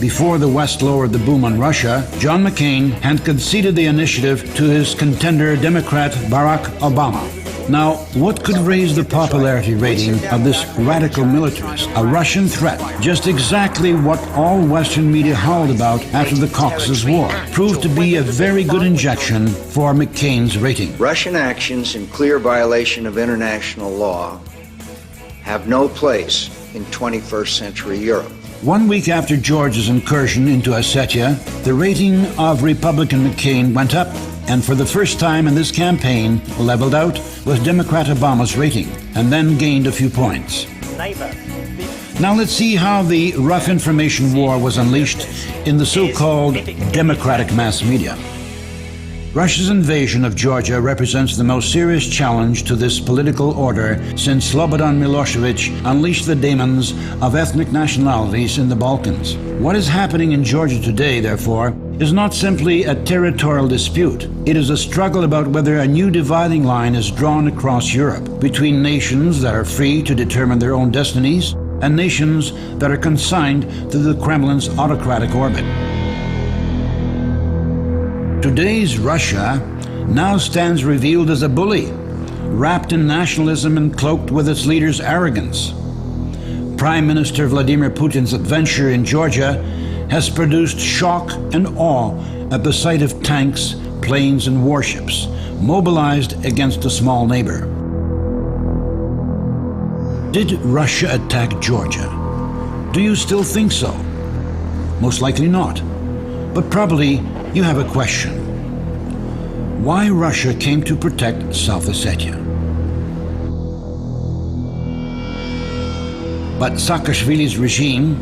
Before the West lowered the boom on Russia, John McCain had conceded the initiative to his contender Democrat Barack Obama. Now, what could raise the popularity rating of this radical militarist, a Russian threat, just exactly what all Western media howled about after the Caucasus War, proved to be a very good injection for McCain's rating. Russian actions in clear violation of international law have no place in 21st century Europe. 1 week after Georgia's incursion into Osetia, the rating of Republican McCain went up, and for the first time in this campaign leveled out with Democrat Obama's rating, and then gained a few points. Now let's see how the rough information war was unleashed in the so-called democratic mass media. Russia's invasion of Georgia represents the most serious challenge to this political order since Slobodan Milosevic unleashed the demons of ethnic nationalities in the Balkans. What is happening in Georgia today, therefore, is not simply a territorial dispute. It is a struggle about whether a new dividing line is drawn across Europe between nations that are free to determine their own destinies and nations that are consigned to the Kremlin's autocratic orbit. Today's Russia now stands revealed as a bully, wrapped in nationalism and cloaked with its leader's arrogance. Prime Minister Vladimir Putin's adventure in Georgia has produced shock and awe at the sight of tanks, planes, and warships mobilized against a small neighbor. Did Russia attack Georgia? Do you still think so? Most likely not, but probably you have a question. Why Russia came to protect South Ossetia? But Saakashvili's regime,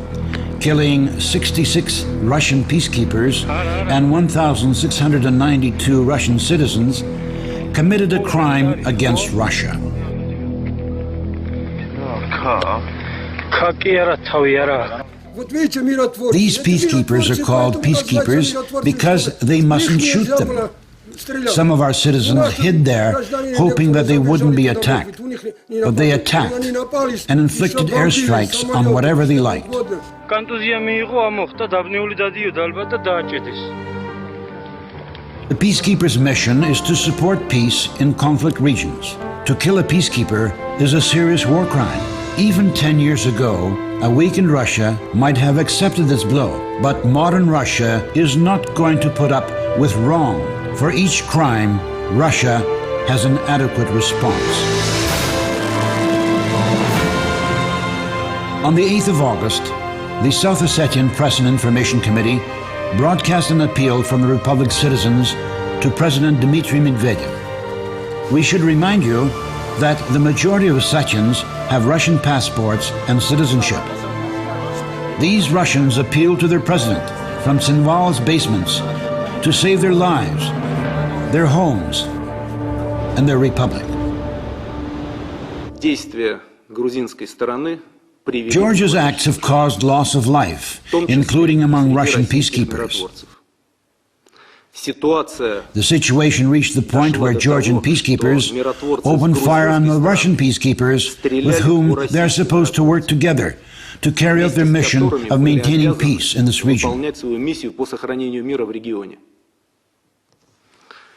killing 66 Russian peacekeepers and 1,692 Russian citizens, committed a crime against Russia. These peacekeepers are called peacekeepers because they mustn't shoot them. Some of our citizens hid there, hoping that they wouldn't be attacked. But they attacked and inflicted airstrikes on whatever they liked. The peacekeepers' mission is to support peace in conflict regions. To kill a peacekeeper is a serious war crime. Even 10 years ago, a weakened Russia might have accepted this blow, but modern Russia is not going to put up with wrong. For each crime, Russia has an adequate response. On the 8th of August, the South Ossetian Press and Information Committee broadcast an appeal from the Republic's citizens to President Dmitry Medvedev. We should remind you that the majority of Ossetians have Russian passports and citizenship. These Russians appeal to their president from Tsinval's basements to save their lives, their homes, and their republic. Georgia's acts have caused loss of life, including among Russian peacekeepers. The situation reached the point where Georgian peacekeepers opened fire on the Russian peacekeepers with whom they are supposed to work together to carry out their mission of maintaining peace in this region.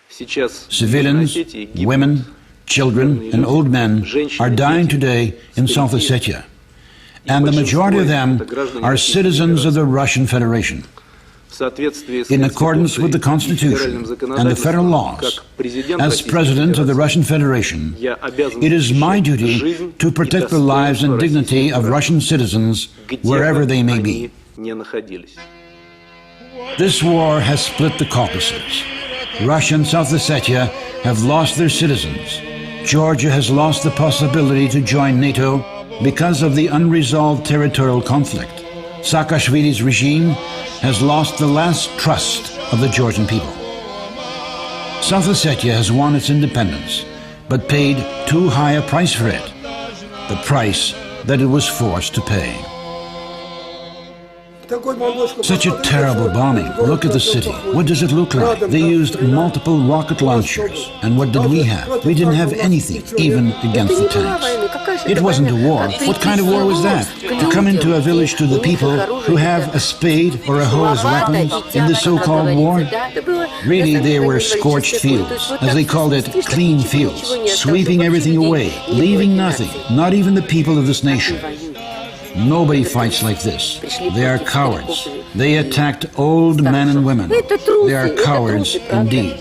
Civilians, women, children, and old men are dying today in South Ossetia, and the majority of them are citizens of the Russian Federation. In accordance with the Constitution and the federal laws, as President of the Russian Federation, it is my duty to protect the lives and dignity of Russian citizens wherever they may be. This war has split the Caucasus. Russia and South Ossetia have lost their citizens. Georgia has lost the possibility to join NATO because of the unresolved territorial conflict. Saakashvili's regime has lost the last trust of the Georgian people. South Ossetia has won its independence, but paid too high a price for it, the price that it was forced to pay. Such a terrible bombing. Look at the city. What does it look like? They used multiple rocket launchers. And what did we have? We didn't have anything, even against the tanks. It wasn't a war. What kind of war was that? To come into a village to the people who have a spade or a hoe as weapons in the so-called war? Really, they were scorched fields, as they called it, clean fields, sweeping everything away, leaving nothing, not even the people of this nation. Nobody fights like this. They are cowards. They attacked old men and women. They are cowards indeed.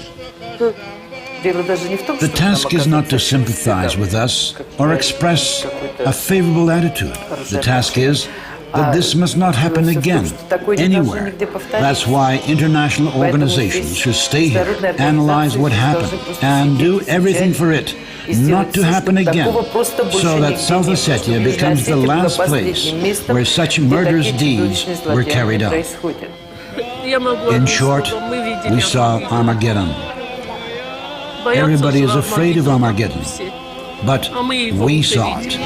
The task is not to sympathize with us or express a favorable attitude. The task is that this must not happen again, anywhere. That's why international organizations should stay here, analyze what happened, and do everything for it not to happen again, so that South Ossetia becomes the last place where such murderous deeds were carried out. In short, we saw Armageddon. Everybody is afraid of Armageddon, but we saw it.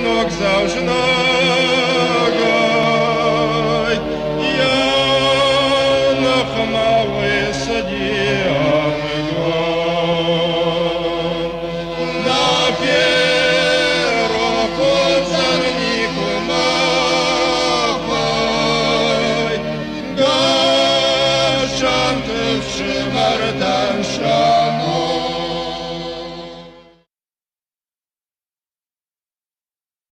Nog zou